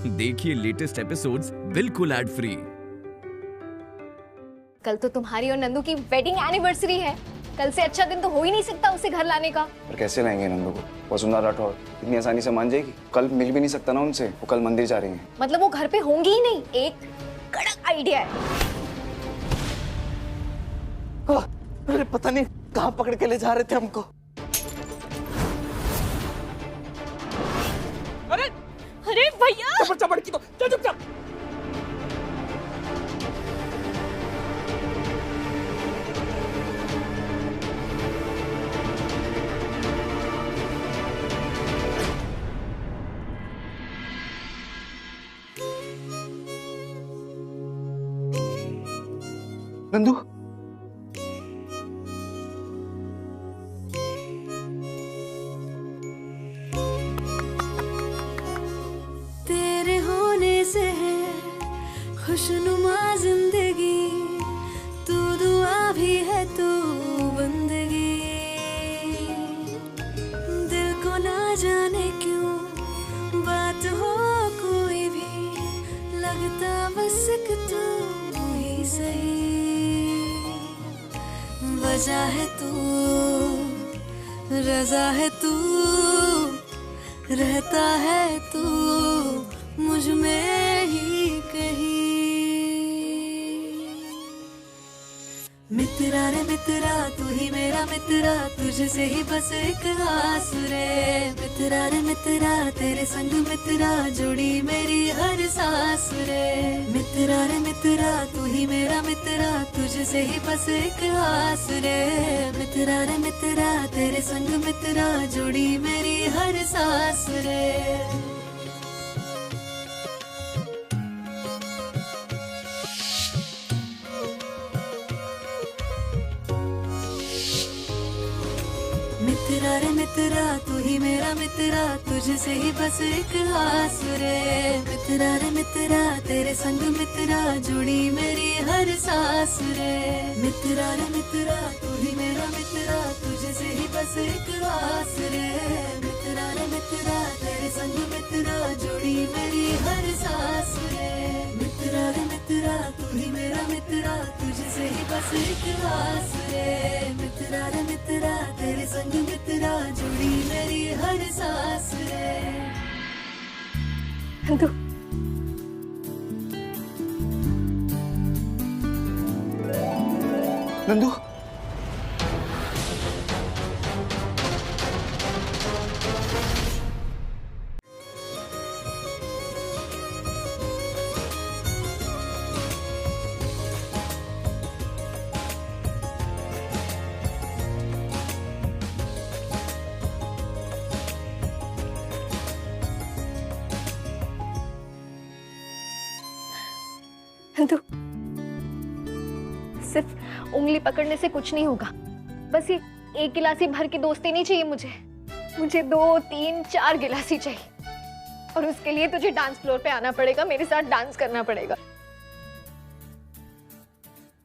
देखिए latest episodes बिल्कुल ad free. कल तो तुम्हारी और नंदू की वेडिंग एनिवर्सरी है। कल से अच्छा दिन तो हो ही नहीं सकता उसे घर लाने का। पर कैसे लाएंगे नंदू को? वसुंधरा राठौर इतनी आसानी से मान जाएगी? कल मिल भी नहीं सकता ना उनसे, वो कल मंदिर जा रही हैं। मतलब वो घर पे होंगी ही नहीं। एक कड़क आइडिया है। अरे पता नहीं कहाँ पकड़ के ले जा रहे थे हमको। अरे भैया चपड़ की तो चुप। नंदू तेरे होने से है खुशनुमा जिंदगी, तू दुआ भी है तू बंदगी। दिल को ना जाने क्यों बात हो कोई भी, लगता बस कि तू ही सही। वजह है तू, रजा है तू, रहता है तू मुझ में ही कहीं। मित्रा रे मित्रा तू ही मेरा मित्रा, तुझसे ही बस एक आस रे। मित्रा रे मित्रा तेरे संग मित्रा, जुड़ी मेरी हर सांस रे। मित्रा रे मित्रा तू ही मेरा मित्रा, तुझसे ही बस एक आस रे। मित्रा रे मित्रा तेरे संग मित्रा, जुड़ी मेरी हर सांस रे। मित्रा रे मित्रा तू ही मेरा मित्रा, तुझसे ही बस एक आस रे। मित्रा रे मित्रा तेरे संग मित्रा, जुड़ी मेरी हर सांस रे। मित्रा रे मित्रा तू ही मेरा मित्रा, तुझसे ही बस एक आस रे। मित्रा रे मित्रा तेरे संग मित्रा, जुड़ी मेरी हर सांस रे। मित्रा रे मित्रा तू ही मेरा मित्रा, तुझसे ही बस एक आस रे। मित्रा रे मित्रा तेरे संग मित्रा, जुड़ी मेरी हर सांस रे। नंदू नंदू नंदू सिर्फ उंगली पकड़ने से कुछ नहीं होगा। बस ये एक गिलासी भर की दोस्ती नहीं चाहिए मुझे 2, 3, 4 गिलासी चाहिए। और उसके लिए तुझे डांस फ्लोर पे आना पड़ेगा, मेरे साथ डांस करना पड़ेगा।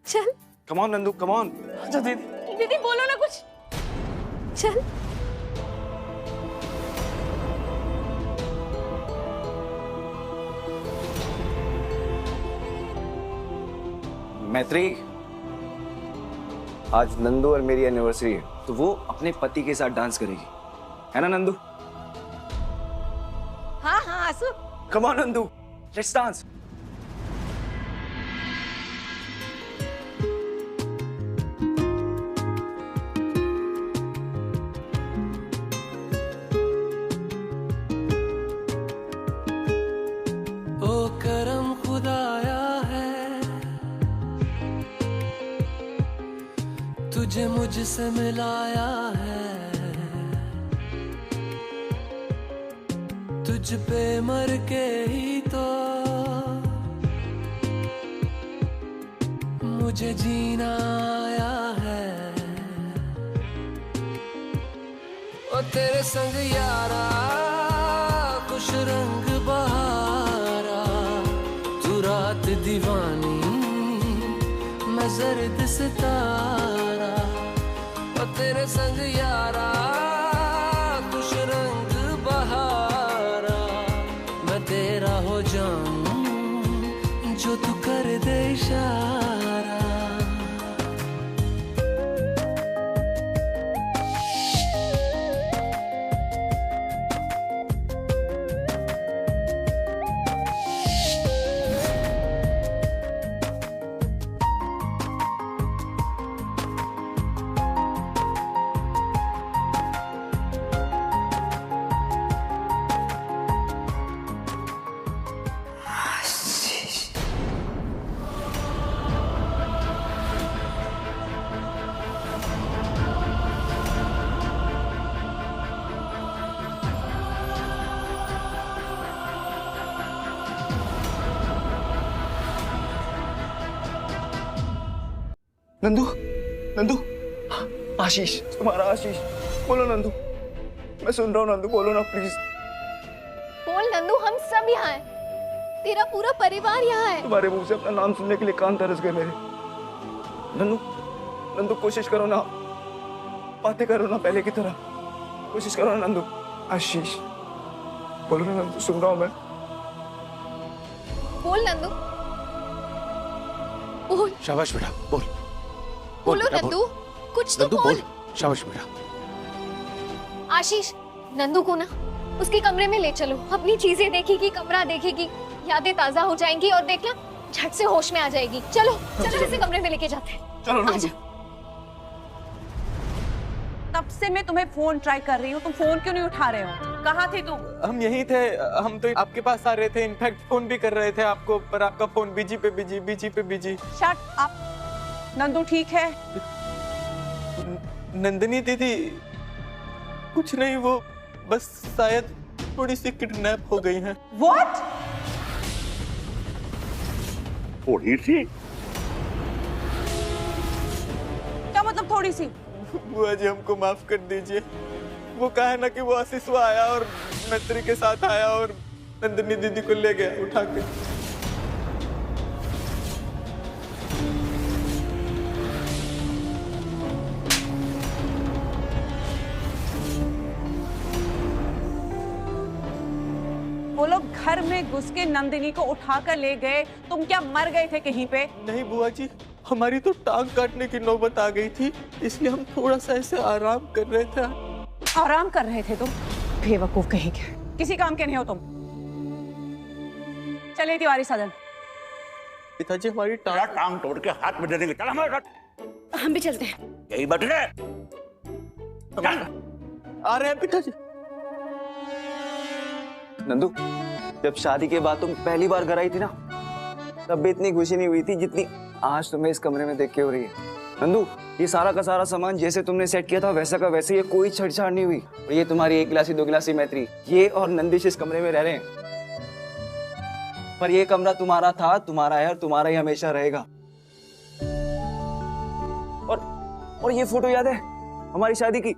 चल कम ऑन नंदू, कम ऑन। अच्छा दीदी दीदी बोलो ना कुछ। चल मैत्री, आज नंदू और मेरी एनिवर्सरी है, तो वो अपने पति के साथ डांस करेगी, है ना नंदू? हाँ Aasu. Come on Nandu, let's dance. ओ करम खुदाया है, तुझे मुझसे मिलाया है। तुझ पे मर के ही तो मुझे जीना आया है। ओ तेरे संग यारा खुश रंग बहारा, तू रात दीवानी मैं जर्द सितारा। ओ तेरे संग यारा खुश रंग बहारा, मैं तेरा हो हो जाऊं जो तू कर दे इशारा। नंदू, नंदू, आशीष, तुम्हारा आशीष, बोलो नंदू, मैं सुन रहा हूँ नंदू, बोलो ना प्लीज। बोल नंदू, हम सब यहाँ हैं, तेरा पूरा परिवार यहाँ है। तुम्हारे मुंह से अपना नाम सुनने के लिए कान तरस गए मेरे। नंदू, नंदू कोशिश करो ना, बातें करो ना पहले की तरह, कोशिश करो ना नंदू। आशीष, बोलो ना नंदू, सुन रहा हूँ मैं। बोल नंदू, बोल। शाबाश बेटा, बोल। बोलो नंदू, कुछ तो बोल। शाबाश बेटा। आशीष, नंदू को ना उसके कमरे में ले चलो, अपनी चीजें देखेगी, कमरा देखेगी, यादें ताजा हो जाएंगी और देखना झट से होश में आ जाएगी। चलो चलो, इसे कमरे में लेके जाते हैं। चलो नंदू। तब से मैं तुम्हें फोन ट्राई कर रही हूँ, तुम फोन क्यों नहीं उठा रहे हो? कहाँ थे तुम? हम यहीं थे, हम तो आपके पास आ रहे थे, इनफैक्ट फोन भी कर रहे थे आपको, पर आपका फोन बिजी पे बिजी, बिजी पे बिजी। Shut up. नंदू ठीक है? नंदिनी दीदी कुछ नहीं, वो बस शायद थोड़ी सी किडनैप हो गई हैं। What? थोड़ी सी? क्या मतलब थोड़ी सी? बुआ जी हमको माफ कर दीजिए, वो कहा है ना कि वो आशीष आया और मैत्री के साथ आया और नंदिनी दीदी को ले गया उठा के। वो लोग घर में घुस के नंदिनी को उठा कर ले गए, तुम क्या मर गए थे कहीं पे? नहीं बुआ जी, हमारी तो टांग काटने की नौबत आ गई थी, इसलिए हम थोड़ा सा ऐसे आराम कर रहे थे। आराम कर रहे थे तुम? बेवकूफ कहेंगे, किसी काम के नहीं हो तुम। चलिए तिवारी सदन। पिताजी हमारी टांग तोड़ के हाथ में दे देंगे। चल हमारे साथ। हम भी चलते हैं। यही बैठ रहे। आ रहे हैं पिताजी। नंदू, जब शादी के बाद तुम पहली बार घर आई थी ना, तब भी इतनी खुशी नहीं हुई थी जितनी आज तुम्हें इस कमरे में देख के हो रही है। नंदू, ये सारा का सारा सामान जैसे तुमने सेट किया था वैसा का वैसे, ये कोई छेड़छाड़ नहीं हुई। और ये तुम्हारी 1 गिलासी 2 गिलासी मैत्री, ये और नंदिश इस कमरे में रह रहे हैं, पर ये कमरा तुम्हारा था, तुम्हारा है और तुम्हारा ही हमेशा रहेगा। और ये फोटो याद है हमारी शादी की?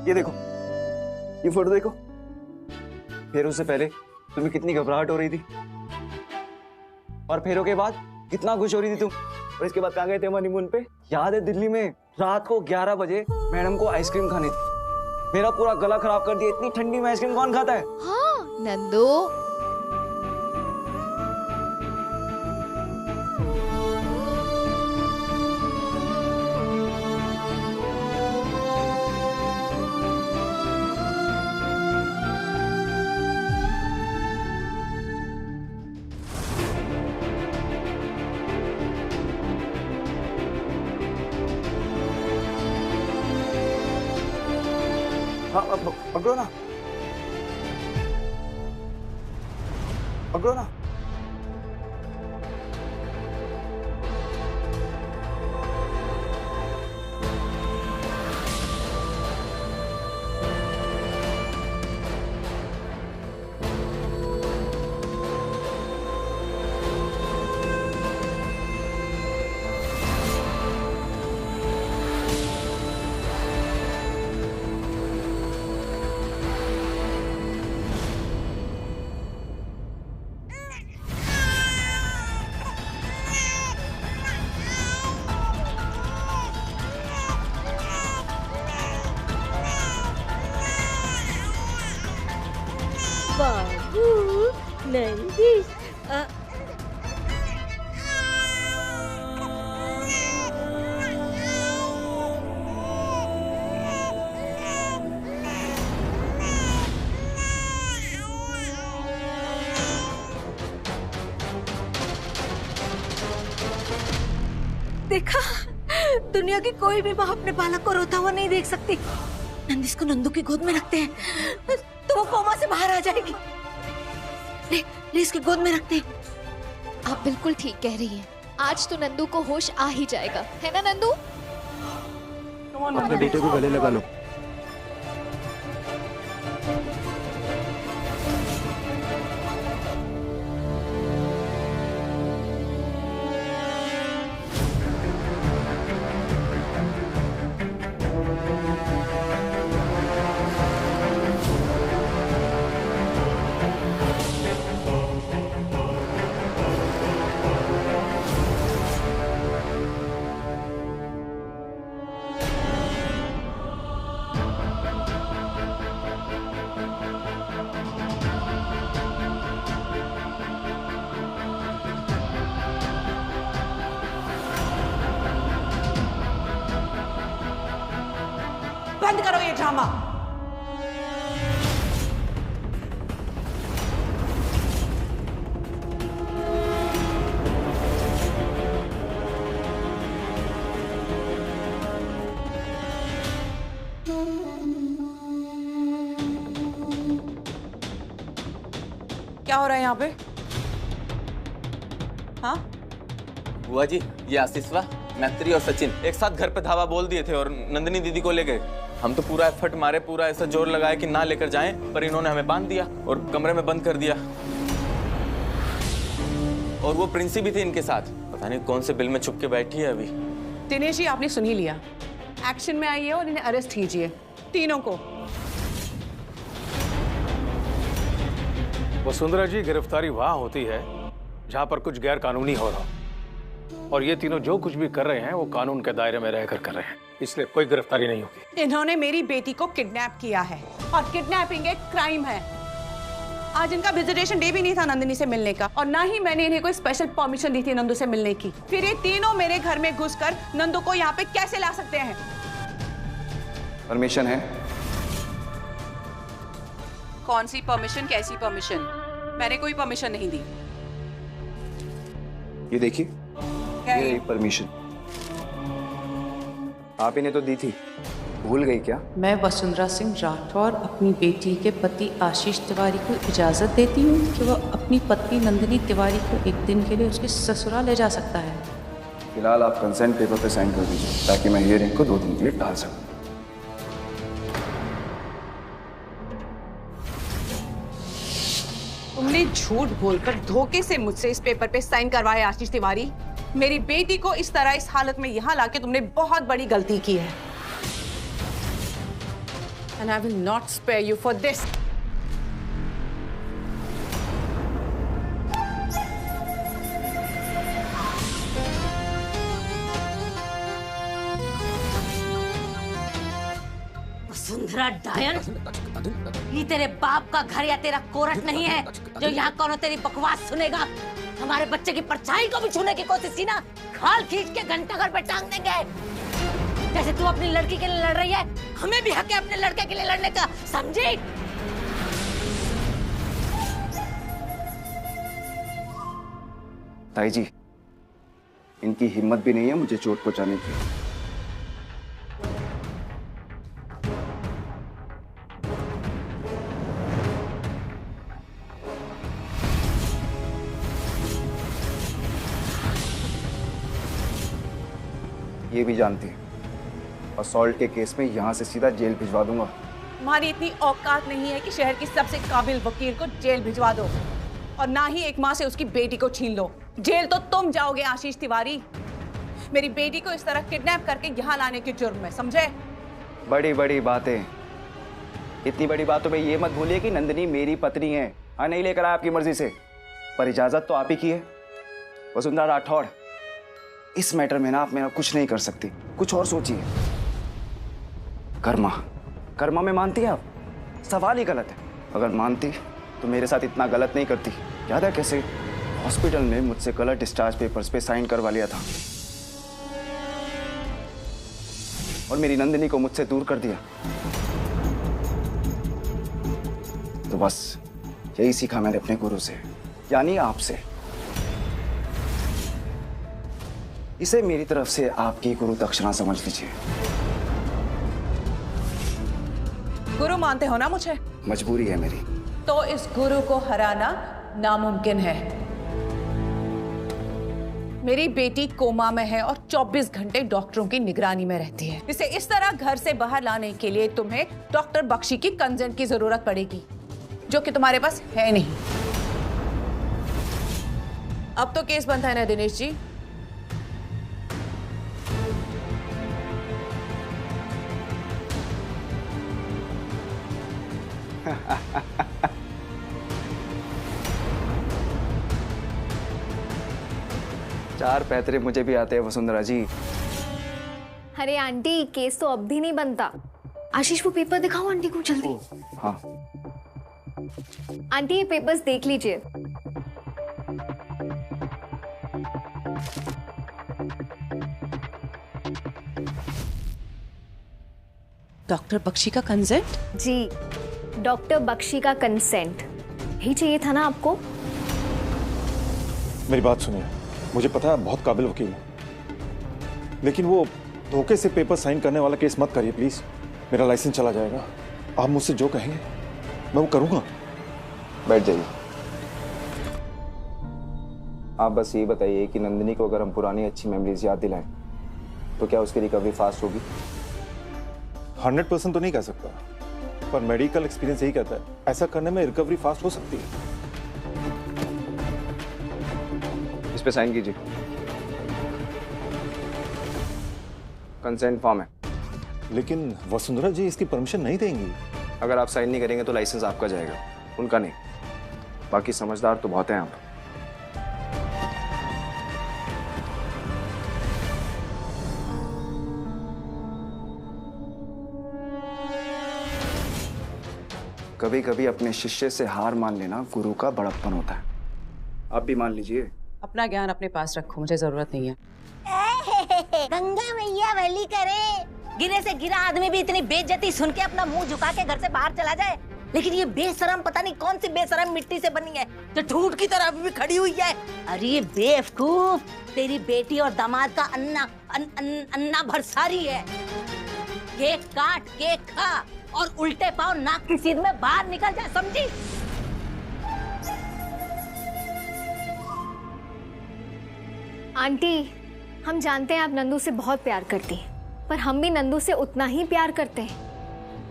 ये देखो, ये फोटो देखो। फेरों से पहले तुम्हें कितनी घबराहट हो रही थी, और फेरों के बाद कितना खुश हो रही थी तुम। और इसके बाद कहाँ गए थे हम हनीमून पे? याद है, दिल्ली में रात को 11 बजे मैडम को आइसक्रीम खानी थी। मेरा पूरा गला खराब कर दिया, इतनी ठंडी में आइसक्रीम कौन खाता है? हाँ नंदू, हाँ, पकड़ो ना, पकड़ो ना। नंदी देखा, दुनिया की कोई भी माँ अपने बालक को रोता हुआ नहीं देख सकती। नंदिस को नंदू की गोद में रखते हैं तो वो कोमा से बाहर आ जाएगी। ले इसकी गोद में रखते हैं। आप बिल्कुल ठीक कह रही हैं। आज तो नंदू को होश आ ही जाएगा, है ना नंदू? अपने बेटे को गले लगा लो। बंद करो ये ड्रामा। क्या हो रहा है यहाँ पे? हाँ? बुआ जी, ये आशीषवा, मैत्री और सचिन एक साथ घर पे धावा बोल दिए थे और नंदिनी दीदी को ले गए। हम तो पूरा एफर्ट मारे, पूरा ऐसा जोर लगाया कि ना लेकर जाएं, पर इन्होंने हमें बांध दिया और कमरे में बंद कर दिया। और वो प्रिंसी भी थी इनके साथ, पता नहीं कौन से बिल में छुप के बैठी है अभी। दिनेश जी, आपने सुन ही लिया। एक्शन में आइए और इन्हें अरेस्ट कीजिए, तीनों को। वसुंधरा जी, गिरफ्तारी वहां होती है जहां पर कुछ गैर कानूनी हो रहा, और ये तीनों जो कुछ भी कर रहे हैं वो कानून के दायरे में रहकर कर रहे हैं, इसलिए कोई गिरफ्तारी नहीं होगी। इन्होंने मेरी बेटी को किडनैप किया है और किडनैपिंग एक क्राइम है। आज इनका विजिटेशन डे भी नहीं था नंदिनी से मिलने का, और ना ही मैंने इन्हें कोई स्पेशल परमिशन दी थी नंदू से मिलने की। फिर ये तीनों मेरे घर में घुसकर नंदू को यहाँ पे कैसे ला सकते हैं? परमिशन है। कौन सी परमिशन, कैसी परमिशन? मैंने कोई परमिशन नहीं दी। ये देखिए, ये परमिशन आप ही ने तो दी थी, भूल गई क्या? मैं वसुंधरा सिंह राठौर अपनी बेटी के पति आशीष तिवारी को इजाजत देती हूँ कि वह अपनी पत्नी नंदिनी तिवारी को एक दिन के लिए उसके ससुराल ले जा सकता है। फिलहाल आप कंसेंट पेपर पे साइन कर दीजिए ताकि मैं हियरिंग को 2 दिन के लिए टाल सकूं। तुमने झूठ बोलकर धोखे से मुझसे इस पेपर पे साइन करवाए आशीष तिवारी। मेरी बेटी को इस तरह इस हालत में यहाँ लाके तुमने बहुत बड़ी गलती की है। And I will not spare you for this. Vasundhara डायन, ये तेरे बाप का घर या तेरा कोर्ट नहीं है जो यहाँ कौन तेरी बकवास सुनेगा। हमारे बच्चे की परछाई को भी छूने की कोशिश की ना, खाल खींच के घंटा घर पे टांग देंगे। जैसे तू अपनी लड़की के लिए लड़ रही है, हमें भी हक है अपने लड़के के लिए लड़ने का, समझी? ताई जी, इनकी हिम्मत भी नहीं है मुझे चोट पहुंचाने की। ये भी जानती है, असॉल्ट के केस में यहां से सीधा जेल भिजवा दूंगा। तुम्हारी इतनी औकात नहीं है कि शहर की सबसे काबिल वकील को जेल भिजवा दो, और ना ही एक माँ से उसकी बेटी को छीन लो। जेल तो तुम जाओगे आशीष तिवारी, मेरी बेटी को इस तरह किडनैप करके यहाँ लाने के जुर्म में, समझे? बड़ी बड़ी बातें, इतनी बड़ी बातों में ये मत भूलिए कि नंदिनी मेरी पत्नी है। हाँ, नहीं लेकर आया आपकी मर्जी से, पर इजाजत तो आप ही की है। वसुंधरा राठौड़, इस मैटर में ना आप मेरा कुछ नहीं कर सकती, कुछ और सोचिए। कर्मा में मानती है आप? सवाल ही गलत है। अगर मानती तो मेरे साथ इतना गलत नहीं करती। याद है कैसे हॉस्पिटल में मुझसे गलत डिस्चार्ज पेपर्स पे साइन करवा लिया था और मेरी नंदिनी को मुझसे दूर कर दिया। तो बस यही सीखा मैंने अपने गुरु से, यानी आपसे। इसे मेरी तरफ से आपकी गुरु दक्षिणा समझ लीजिए। गुरु मानते हो ना मुझे? मजबूरी है मेरी। तो इस गुरु को हराना नामुमकिन है। मेरी बेटी कोमा में है और 24 घंटे डॉक्टरों की निगरानी में रहती है। इसे इस तरह घर से बाहर लाने के लिए तुम्हें डॉक्टर बख्शी की कंसेंट की जरूरत पड़ेगी, जो कि तुम्हारे पास है नहीं। अब तो केस बनता है ना दिनेश जी? चार पैतरे मुझे भी आते हैं वसुंधरा जी। अरे आंटी, केस तो अब भी नहीं बनता। आशीष वो पेपर दिखाओ आंटी को जल्दी। हाँ आंटी ये पेपर्स देख लीजिए। डॉक्टर बख्शी का कंसेंट? जी, डॉक्टर बख्शी का कंसेंट ही चाहिए था ना आपको? मेरी बात सुनिए, मुझे पता है आप बहुत काबिल वकील हैं, लेकिन वो धोखे से पेपर साइन करने वाला केस मत करिए प्लीज। मेरा लाइसेंस चला जाएगा। आप मुझसे जो कहेंगे मैं वो करूंगा। बैठ जाइए। आप बस ये बताइए कि नंदिनी को अगर हम पुरानी अच्छी मेमोरीज याद दिलाएं तो क्या उसकी रिकवरी फास्ट होगी? 100% तो नहीं कह सकता, पर मेडिकल एक्सपीरियंस यही कहता है ऐसा करने में रिकवरी फास्ट हो सकती है। इस पे साइन कीजिए। कंसेंट फॉर्म है। लेकिन वसुंधरा जी इसकी परमिशन नहीं देंगी। अगर आप साइन नहीं करेंगे तो लाइसेंस आपका जाएगा, उनका नहीं। बाकी समझदार तो बहुत हैं आप। कभी कभी अपने शिष्य से हार मान लेना गुरु का बड़प्पन होता है। आप भी मान लीजिए। अपना ज्ञान अपने पास रखो, मुझे जरूरत नहीं है। गंगा मैया वली करे। गिरे से गिरा आदमी भी इतनी बेइज्जती सुन के अपना मुंह झुका के घर से बाहर चला जाए, लेकिन ये बेशरम पता नहीं कौन सी बेशरम मिट्टी से बनी है जो ठूठ की तरह अभी भी खड़ी हुई है। अरे ये बेवकूफ, तेरी बेटी और दामाद का अन्ना भरसारी है। केक काट, केक खा और उल्टे पांव नाक की सीध में बाहर निकल जा, समझी? आंटी, हम जानते हैं आप नंदू से बहुत प्यार करती हैं, पर हम भी नंदू से उतना ही प्यार करते हैं।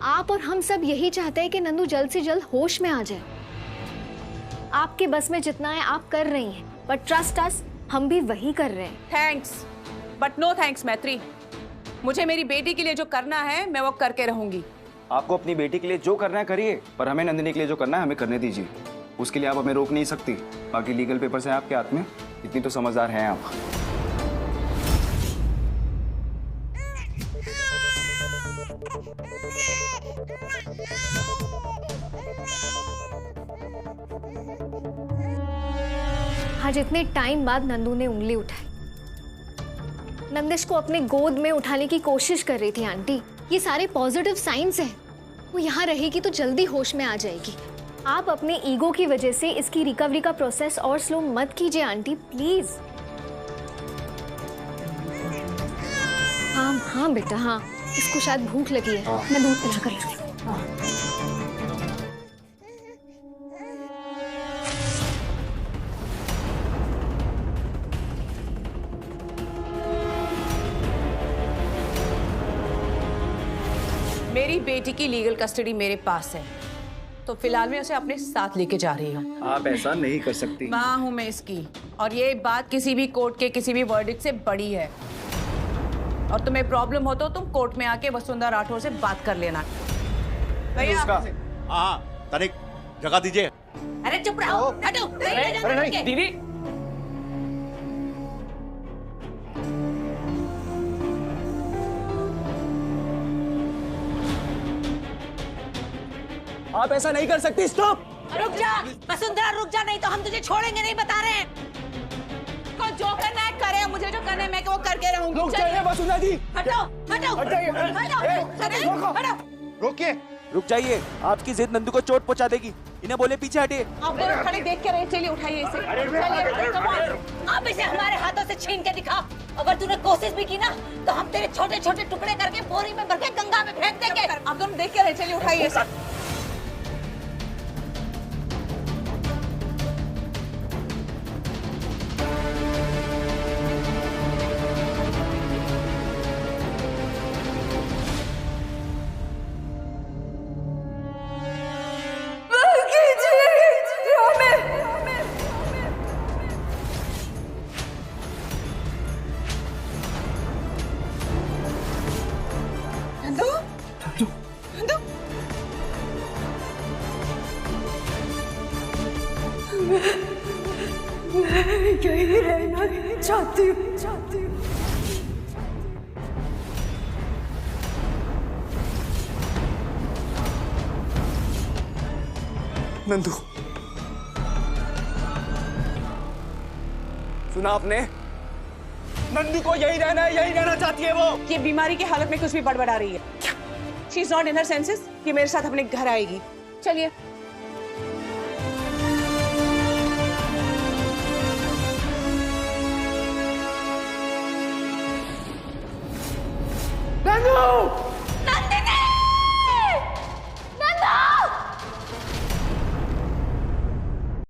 आप और हम सब यही चाहते हैं कि नंदू जल्द से जल्द होश में आ जाए। आपके बस में जितना है आप कर रही हैं, बट ट्रस्ट अस, हम भी वही कर रहे हैं। थैंक्स बट नो थैंक्स मैत्री। मुझे मेरी बेटी के लिए जो करना है मैं वो करके रहूंगी। आपको अपनी बेटी के लिए जो करना है करिए, पर हमें नंदिनी के लिए जो करना है हमें करने दीजिए। उसके लिए आप हमें रोक नहीं सकती। बाकी लीगल पेपर्स हैं आपके हाथ में, इतनी तो समझदार हैं आप। आज इतने टाइम बाद नंदू ने उंगली उठाई। नंदिश को अपने गोद में उठाने की कोशिश कर रही थी आंटी। ये सारे पॉजिटिव साइंस हैं। वो यहाँ रहेगी तो जल्दी होश में आ जाएगी। आप अपने ईगो की वजह से इसकी रिकवरी का प्रोसेस और स्लो मत कीजिए आंटी, प्लीज। हाँ हाँ बेटा, हाँ, इसको शायद भूख लगी है। मैं दूध पिला कर लाती हूँ। मेरी बेटी की लीगल कस्टडी मेरे पास है, तो फिलहाल मैं उसे अपने साथ लेके जा रही हूँ। आप ऐसा नहीं कर सकती। माँ हूँ मैं इसकी, और ये बात किसी भी कोर्ट के किसी भी वर्डिक्ट से बड़ी है। और तुम्हें प्रॉब्लम हो तो तुम कोर्ट में आके वसुंधरा राठौर से बात कर लेना। भैया हाँ, तनिक जगह दीजिए। अरे चुप रहो, हटो। अरे नहीं दीदी, आप ऐसा नहीं कर सकती। स्टॉप। रुक जा वसुंधरा, रुक जा, नहीं तो हम तुझे छोड़ेंगे नहीं, बता रहे हैं। को जो करना है करे, मुझे जो करना है मैं वो करके रहूंगी। रुक जाइए वसुंधरा जी, हटो हटो हटो। रोकिए, रुक जाइए, आपकी जिद नंदू को चोट पहुंचा देगी। इन्हें बोले पीछे हटे। आप दोनों खड़े देख के रहे, चलिए उठाइए इसे। चलिए come on। अब इसे हमारे हाथों से छीन के दिखा। अगर तूने कोशिश भी की ना तो हम तेरे छोटे छोटे टुकड़े करके बोरी में भर के गंगा में फेंक देंगे। आप दोनों देख के रहे, चलिए उठाइए इसे। यही रहना चाहती हूँ। नंदू, सुना आपने? नंदू को यही रहना है, यही रहना चाहती है वो। ये बीमारी की हालत में कुछ भी बड़बड़ा रही है। She is not in her senses. ये मेरे साथ अपने घर आएगी। चलिए। नंदू!